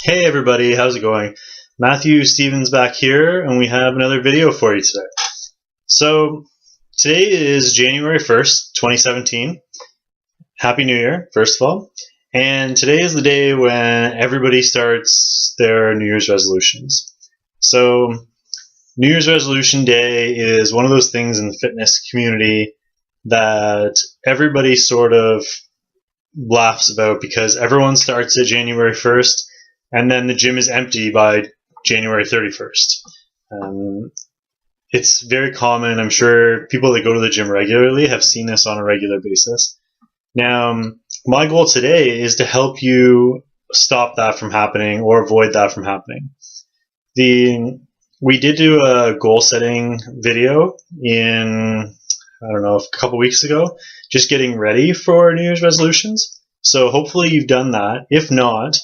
Hey everybody, how's it going? Matthew Stevens back here, and we have another video for you today. So, today is January 1st, 2017. Happy New Year, first of all. And today is the day when everybody starts their New Year's resolutions. So, New Year's resolution day is one of those things in the fitness community that everybody sort of laughs about because everyone starts at January 1st and then the gym is empty by January 31st. It's very common. I'm sure people that go to the gym regularly have seen this on a regular basis. Now, my goal today is to help you stop that from happening or avoid that from happening. We did do a goal setting video in, a couple weeks ago, just getting ready for New Year's resolutions. So hopefully you've done that. If not,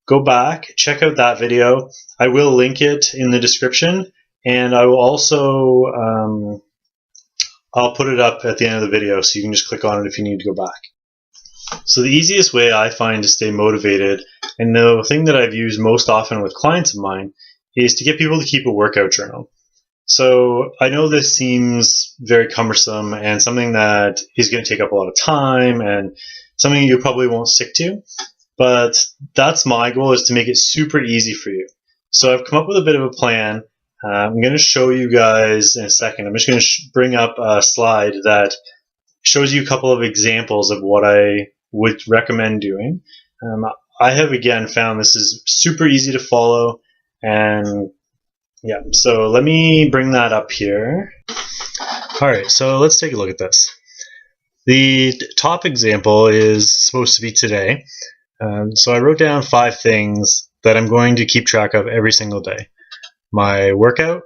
go back, check out that video. I will link it in the description, and I will also I'll put it up at the end of the video so you can just click on it if you need to go back. So the easiest way I find to stay motivated, and the thing that I've used most often with clients of mine, is to get people to keep a workout journal. So I know this seems very cumbersome and something that is going to take up a lot of time and something you probably won't stick to. But that's my goal, is to make it super easy for you. So I've come up with a bit of a plan. I'm going to show you guys in a second. I'm just going to bring up a slide that shows you a couple of examples of what I would recommend doing. I have, again, found this is super easy to follow. And yeah, so let me bring that up here. All right, so let's take a look at this. The top example is supposed to be today. So I wrote down 5 things that I'm going to keep track of every single day. My workout,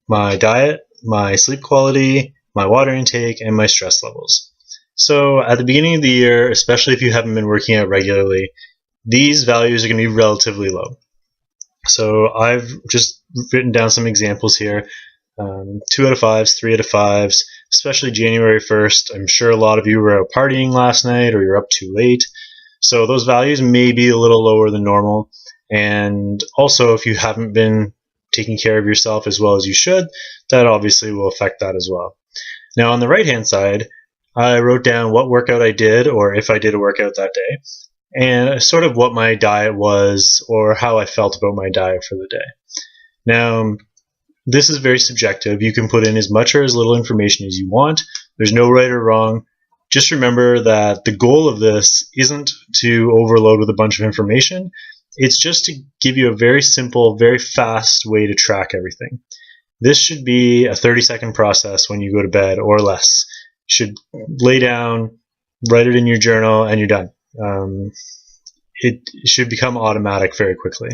my diet, my sleep quality, my water intake, and my stress levels. So at the beginning of the year, especially if you haven't been working out regularly, these values are going to be relatively low. So I've just written down some examples here. 2 out of 5s, 3 out of 5s, especially January 1st. I'm sure a lot of you were out partying last night or you're up too late. So those values may be a little lower than normal. And also, if you haven't been taking care of yourself as well as you should, that obviously will affect that as well. Now on the right hand side, I wrote down what workout I did, or if I did a workout that day, and sort of what my diet was or how I felt about my diet for the day. Now, this is very subjective. You can put in as much or as little information as you want. There's no right or wrong. Just remember that the goal of this isn't to overload with a bunch of information. It's just to give you a very simple, very fast way to track everything. This should be a 30-second process when you go to bed or less. You should lay down, write it in your journal, and you're done. It should become automatic very quickly.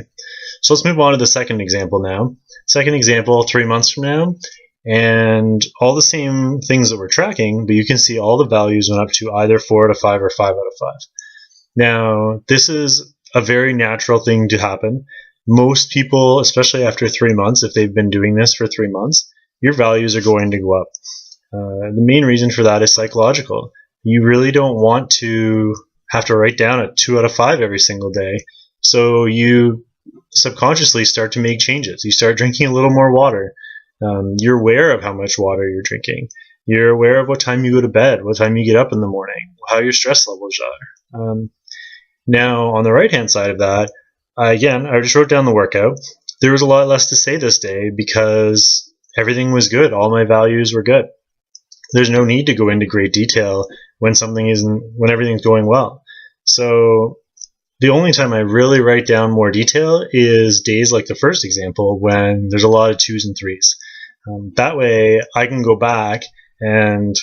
So let's move on to the second example now. Second example, 3 months from now. And all the same things that we're tracking, but you can see all the values went up to either 4 out of 5 or 5 out of 5. Now, this is a very natural thing to happen. Most people, especially after 3 months, if they've been doing this for 3 months, your values are going to go up. The main reason for that is psychological. You really don't want to have to write down a 2 out of 5 every single day. So you subconsciously start to make changes. You start drinking a little more water. You're aware of how much water you're drinking. You're aware of what time you go to bed, what time you get up in the morning, how your stress levels are. Now, on the right-hand side of that, I just wrote down the workout. There was a lot less to say this day because everything was good. All my values were good. There's no need to go into great detail when everything's going well. So the only time I really write down more detail is days like the first example when there's a lot of 2s and 3s. That way I can go back and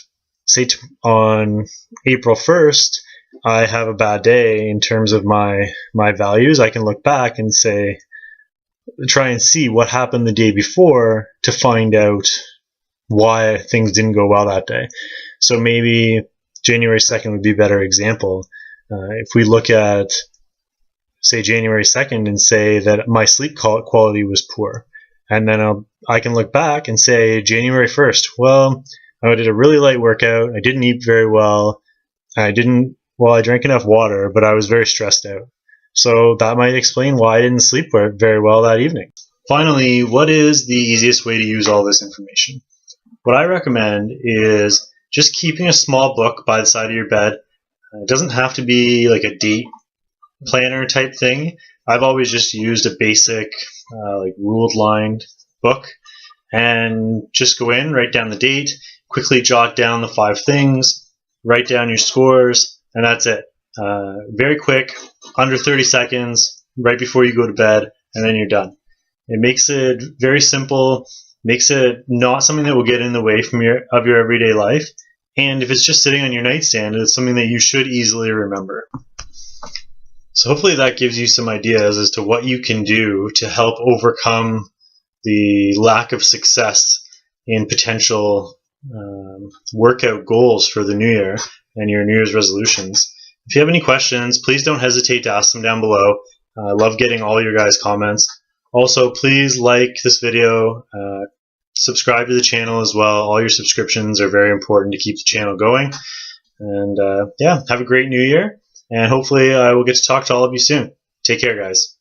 say on April 1st, I have a bad day in terms of my values. I can look back and try and see what happened the day before to find out why things didn't go well that day. So maybe January 2nd would be a better example. If we look at, say, January 2nd and say that my sleep quality was poor, and then I can look back and say January 1st, well, I did a really light workout, I didn't eat very well, I drank enough water, but I was very stressed out. So that might explain why I didn't sleep very well that evening. Finally, what is the easiest way to use all this information? What I recommend is just keeping a small book by the side of your bed. It doesn't have to be like a date planner type thing. I've always just used a basic like ruled lined book, and just go in, write down the date, quickly jot down the 5 things, write down your scores, and that's it. Very quick, under 30 seconds, right before you go to bed, and then you're done. It makes it very simple, makes it not something that will get in the way from your everyday life, and if it's just sitting on your nightstand, it's something that you should easily remember. So hopefully that gives you some ideas as to what you can do to help overcome the lack of success in potential workout goals for the new year and your New Year's resolutions. If you have any questions, please don't hesitate to ask them down below. I love getting all your guys' comments. Also, please like this video, subscribe to the channel as well. All your subscriptions are very important to keep the channel going. And yeah, have a great new year, and hopefully I will get to talk to all of you soon. Take care, guys.